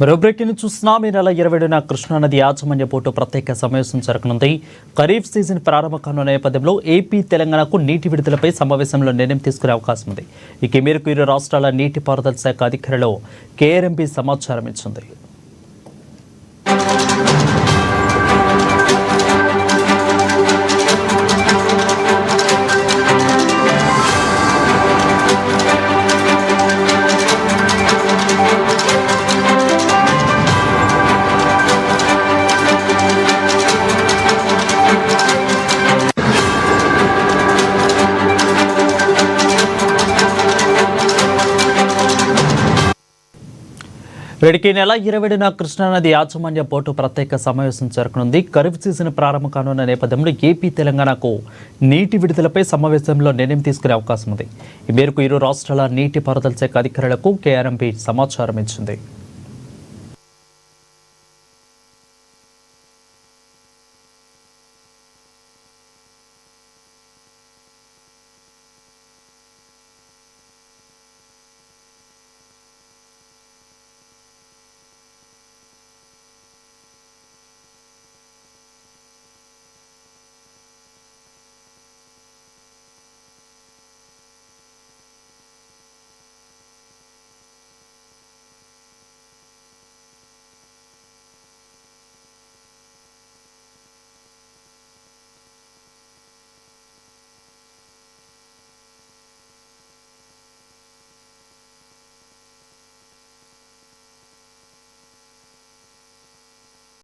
మరో బ్రేకింగ్ చూస్తున్నాం. ఈ నెల 20న కృష్ణానది యాజమాన్య బోర్డు ప్రత్యేక సమావేశం జరగనుంది. ఖరీఫ్ సీజన్ ప్రారంభ కానున్న నేపథ్యంలో ఏపీ తెలంగాణకు నీటి విడుదలపై సమావేశంలో నిర్ణయం తీసుకునే అవకాశం ఉంది. ఈ మేరకు ఇరు రాష్ట్రాల నీటిపారుదల శాఖ అధికారులు కేఆర్ఎంబీ సమాచారం ఇచ్చింది. వీడికి నెల 20న కృష్ణానది యాజమాన్య బోర్డు ప్రత్యేక సమావేశం జరగనుంది. ఖరీఫ్ సీజన్ ప్రారంభం కానున్న నేపథ్యంలో ఏపీ తెలంగాణకు నీటి విడుదలపై సమావేశంలో నిర్ణయం తీసుకునే అవకాశం ఉంది. ఈ మేరకు ఇరు రాష్ట్రాల నీటిపారుదల శాఖ అధికారులకు కేఆర్ఎంబీ సమాచారం ఇచ్చింది.